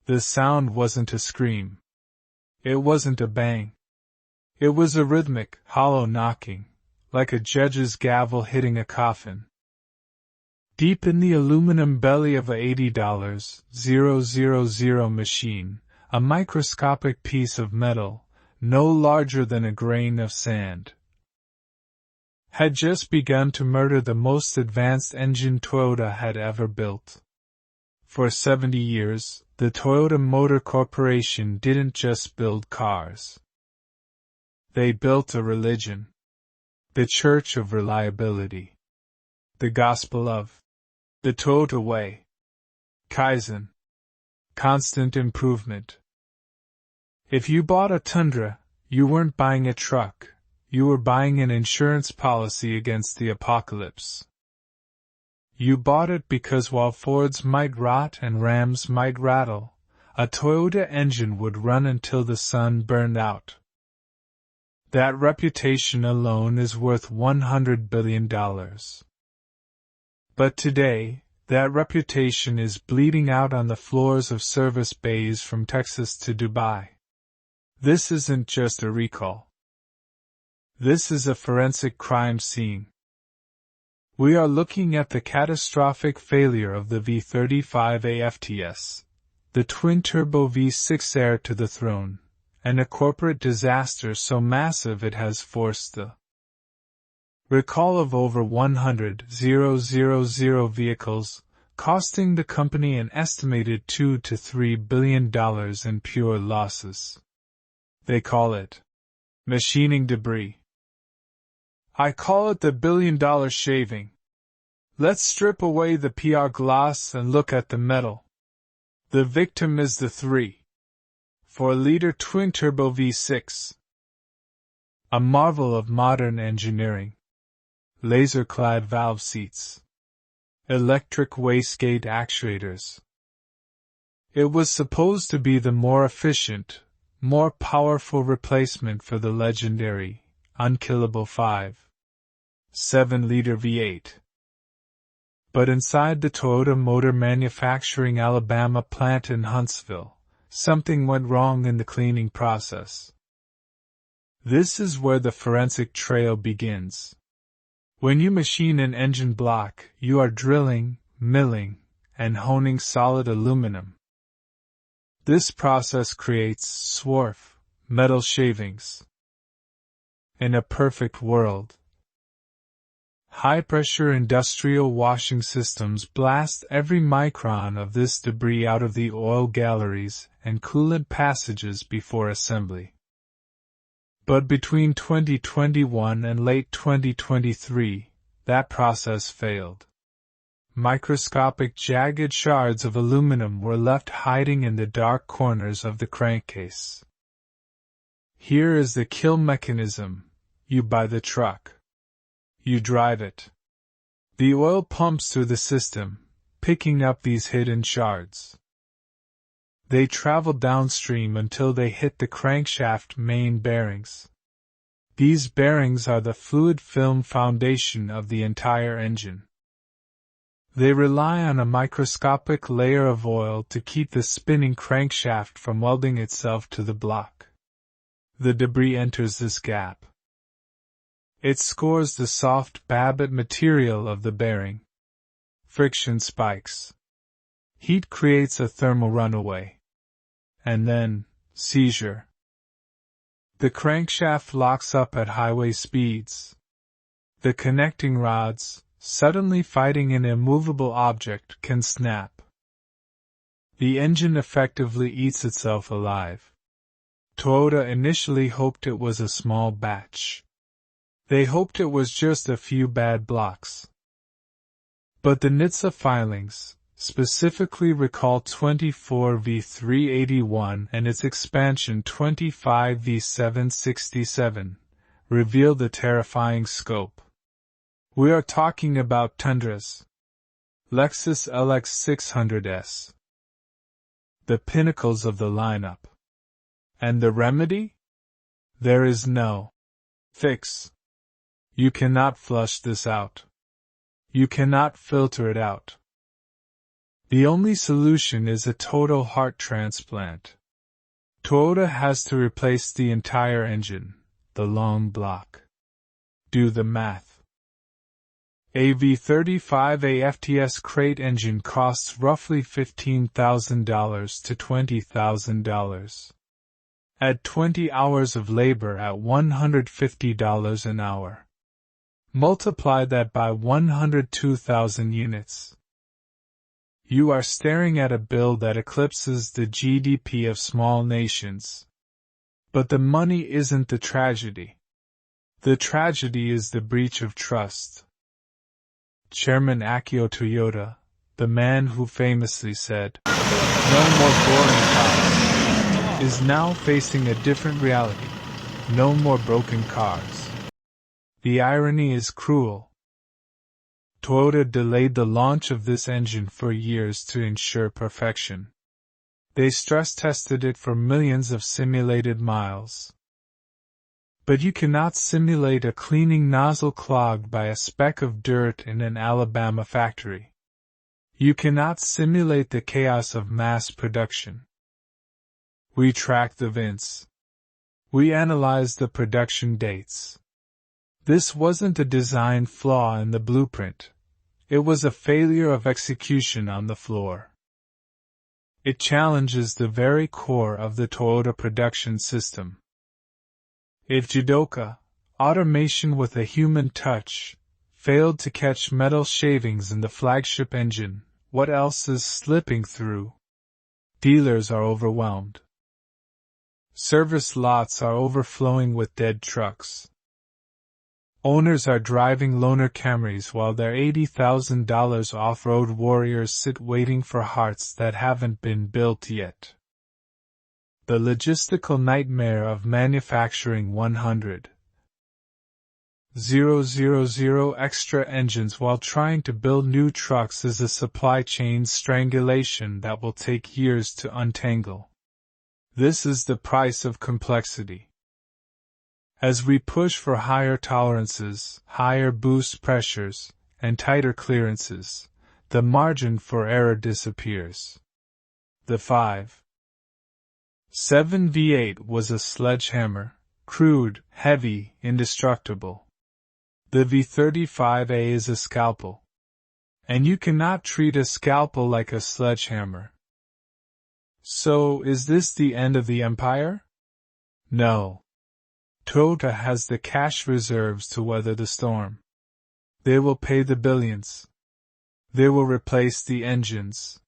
The sound wasn't a scream. It wasn't a bang. It was a rhythmic, hollow knocking, like a judge's gavel hitting a coffin. Deep in the aluminum belly of a $80,000 machine, a microscopic piece of metal, no larger than a grain of sand, had just begun to murder the most advanced engine Toyota had ever built. For 70 years, the Toyota Motor Corporation didn't just build cars. They built a religion. The Church of Reliability. The Gospel of the Toyota Way. Kaizen. Constant improvement. If you bought a Tundra, you weren't buying a truck, you were buying an insurance policy against the apocalypse. You bought it because while Fords might rot and Rams might rattle, a Toyota engine would run until the sun burned out. That reputation alone is worth $100 billion. But today, that reputation is bleeding out on the floors of service bays from Texas to Dubai. This isn't just a recall. This is a forensic crime scene. We are looking at the catastrophic failure of the V35 AFTS, the twin-turbo V6 heir to the throne, and a corporate disaster so massive it has forced the recall of over 100,000 vehicles, costing the company an estimated $2 to $3 billion in pure losses. They call it machining debris. I call it the billion-dollar shaving. Let's strip away the PR gloss and look at the metal. The victim is the 3.4-liter twin-turbo V6. A marvel of modern engineering. Laser-clad valve seats. Electric wastegate actuators. It was supposed to be the more efficient, more powerful replacement for the legendary, unkillable 5.7-liter V8. But inside the Toyota Motor Manufacturing Alabama plant in Huntsville, something went wrong in the cleaning process. This is where the forensic trail begins. When you machine an engine block, you are drilling, milling, and honing solid aluminum. This process creates swarf, metal shavings. In a perfect world, high-pressure industrial washing systems blast every micron of this debris out of the oil galleries and coolant passages before assembly. But between 2021 and late 2023, that process failed. Microscopic jagged shards of aluminum were left hiding in the dark corners of the crankcase. Here is the kill mechanism. You buy the truck. You drive it. The oil pumps through the system, picking up these hidden shards. They travel downstream until they hit the crankshaft main bearings. These bearings are the fluid film foundation of the entire engine. They rely on a microscopic layer of oil to keep the spinning crankshaft from welding itself to the block. The debris enters this gap. It scores the soft Babbitt material of the bearing. Friction spikes. Heat creates a thermal runaway. And then, seizure. The crankshaft locks up at highway speeds. The connecting rods, suddenly fighting an immovable object, can snap. The engine effectively eats itself alive. Toyota initially hoped it was a small batch. They hoped it was just a few bad blocks. But the NHTSA filings, specifically recall 24V381 and its expansion 25V767, reveal the terrifying scope. We are talking about Tundras, Lexus LX600s, the pinnacles of the lineup. And the remedy? There is no fix. You cannot flush this out. You cannot filter it out. The only solution is a total heart transplant. Toyota has to replace the entire engine, the long block. Do the math. A V35A FTS crate engine costs roughly $15,000 to $20,000. Add 20 hours of labor at $150 an hour. Multiply that by 102,000 units. You are staring at a bill that eclipses the GDP of small nations. But the money isn't the tragedy. The tragedy is the breach of trust. Chairman Akio Toyoda, the man who famously said, "No more boring cars," is now facing a different reality. No more broken cars. The irony is cruel. Toyota delayed the launch of this engine for years to ensure perfection. They stress-tested it for millions of simulated miles. But you cannot simulate a cleaning nozzle clogged by a speck of dirt in an Alabama factory. You cannot simulate the chaos of mass production. We tracked the VINs. We analyzed the production dates. This wasn't a design flaw in the blueprint. It was a failure of execution on the floor. It challenges the very core of the Toyota production system. If Judoka, automation with a human touch, failed to catch metal shavings in the flagship engine, what else is slipping through? Dealers are overwhelmed. Service lots are overflowing with dead trucks. Owners are driving loaner Camrys while their $80,000 off-road warriors sit waiting for hearts that haven't been built yet. The logistical nightmare of manufacturing 100,000 extra engines while trying to build new trucks is a supply chain strangulation that will take years to untangle. This is the price of complexity. As we push for higher tolerances, higher boost pressures, and tighter clearances, the margin for error disappears. The 5.7 V8 was a sledgehammer, crude, heavy, indestructible. The V35A is a scalpel. And you cannot treat a scalpel like a sledgehammer. So, is this the end of the empire? No. Toyota has the cash reserves to weather the storm. They will pay the billions. They will replace the engines.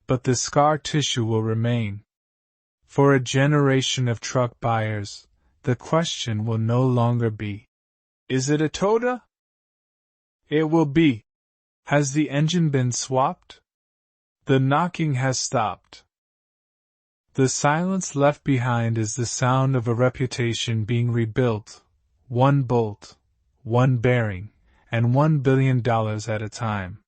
But the scar tissue will remain. For a generation of truck buyers, the question will no longer be, is it a Toyota? It will be, has the engine been swapped? The knocking has stopped. The silence left behind is the sound of a reputation being rebuilt, one bolt, one bearing, and $1 billion at a time.